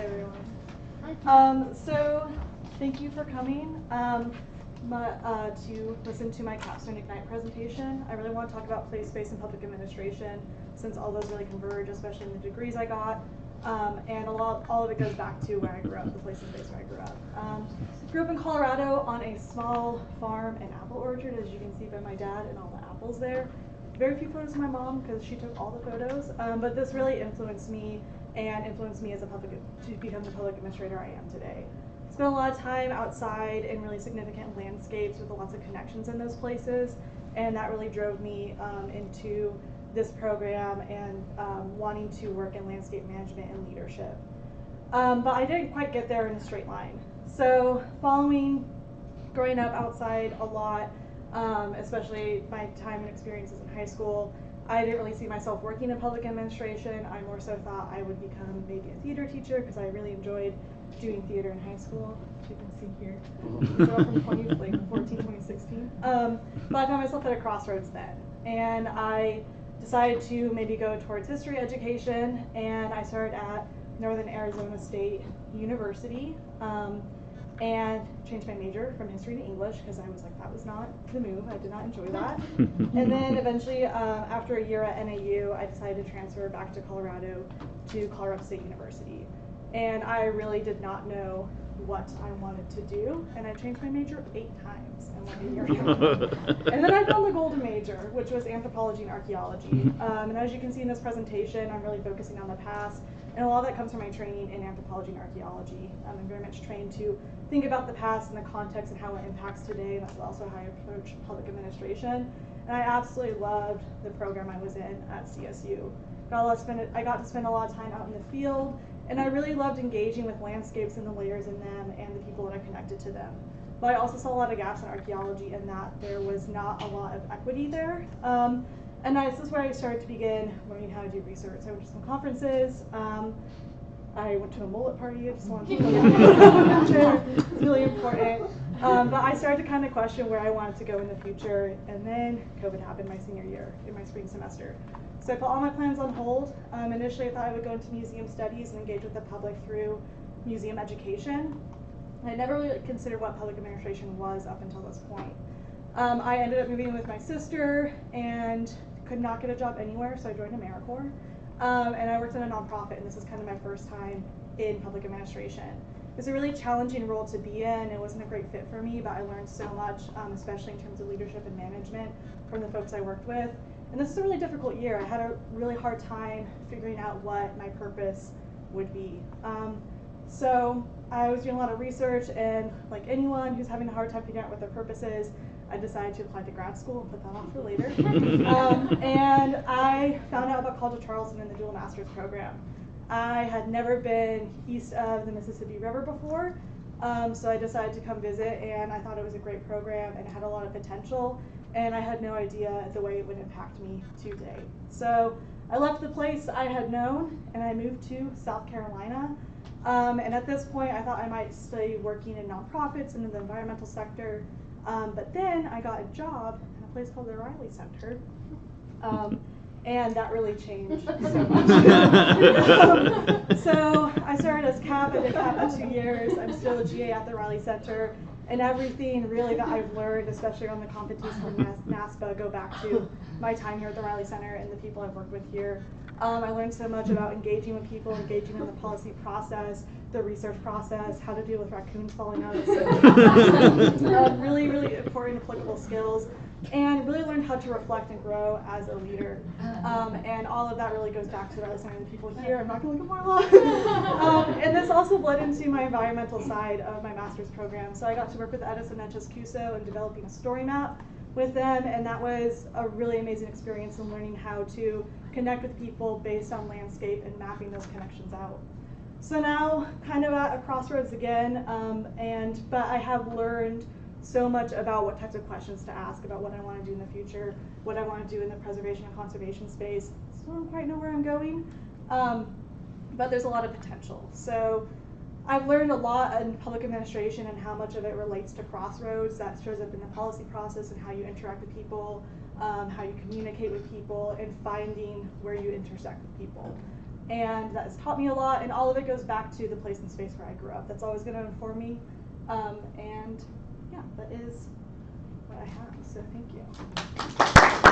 everyone. So thank you for coming to listen to my Capstone Ignite presentation. I really want to talk about place, space, and public administration since all those really converge, especially in the degrees I got. And all of it goes back to where I grew up, the place and space where I grew up. Grew up in Colorado on a small farm and apple orchard, as you can see by my dad and all the apples there. Very few photos of my mom because she took all the photos, but this really influenced me as to become the public administrator I am today. Spent a lot of time outside in really significant landscapes with lots of connections in those places, and that really drove me into this program and wanting to work in landscape management and leadership. But I didn't quite get there in a straight line. So growing up outside a lot, especially my time and experiences in high school, I didn't really see myself working in public administration. I more so thought I would become maybe a theater teacher because I really enjoyed doing theater in high school, as you can see here. So from 2016. But I found myself at a crossroads then. And I decided to maybe go towards history education, and I started at Northern Arizona State University and changed my major from history to English because I was like, that was not the move. I did not enjoy that. And then eventually, after a year at NAU, I decided to transfer back to Colorado to Colorado State University. And I really did not know what I wanted to do, and I changed my major 8 times in like a year. And then I found the golden major, which was anthropology and archaeology. And as you can see in this presentation, I'm really focusing on the past, and a lot of that comes from my training in anthropology and archaeology. I'm very much trained to think about the past and the context and how it impacts today, and that's also how I approach public administration. And I absolutely loved the program I was in at CSU. I got to spend a lot of time out in the field, and I really loved engaging with landscapes and the layers in them and the people that are connected to them. But I also saw a lot of gaps in archaeology in that there was not a lot of equity there. And this is where I started to begin learning how to do research. I went to some conferences. I went to a mullet party. I just wanted to It's really important. But I started to kind of question where I wanted to go in the future. And then COVID happened my senior year in my spring semester. So I put all my plans on hold. Initially, I thought I would go into museum studies and engage with the public through museum education. I never really considered what public administration was up until this point. I ended up moving in with my sister and could not get a job anywhere, so I joined AmeriCorps. And I worked in a nonprofit, and this is kind of my first time in public administration. It was a really challenging role to be in. It wasn't a great fit for me, but I learned so much, especially in terms of leadership and management from the folks I worked with. And this is a really difficult year. I had a really hard time figuring out what my purpose would be. So I was doing a lot of research, and like anyone who's having a hard time figuring out what their purpose is, I decided to apply to grad school and put that off for later. And I found out about College of Charleston and the Dual Master's program. I had never been east of the Mississippi River before, so I decided to come visit, and I thought it was a great program and it had a lot of potential, and I had no idea the way it would impact me today. So I left the place I had known, and I moved to South Carolina. And at this point, I thought I might stay working in nonprofits and in the environmental sector. But then I got a job in a place called the Riley Center. And that really changed so much. So I started as CAP. I did CAP for 2 years. I'm still a GA at the Riley Center. And everything really that I've learned, especially around the competencies from NASPA, go back to my time here at the Riley Center and the people I've worked with here. I learned so much about engaging with people, engaging in the policy process, the research process, how to deal with raccoons falling out of the really, really important applicable skills, and really learned how to reflect and grow as a leader. And all of that really goes back to the Riley Center and the people here. I'm not going to look at more long. And this also bled into my environmental side of my master's program. So I got to work with Edison Natchez-Cuso in developing a story map with them, and that was a really amazing experience in learning how to connect with people based on landscape and mapping those connections out. So now, kind of at a crossroads again, but I have learned so much about what types of questions to ask, about what I want to do in the future, what I want to do in the preservation and conservation space. Still don't quite know where I'm going, but there's a lot of potential. So I've learned a lot in public administration and how much of it relates to crossroads that shows up in the policy process and how you interact with people, how you communicate with people, and finding where you intersect with people. and that has taught me a lot, and all of it goes back to the place and space where I grew up. That's always going to inform me, and yeah, that is what I have, so thank you.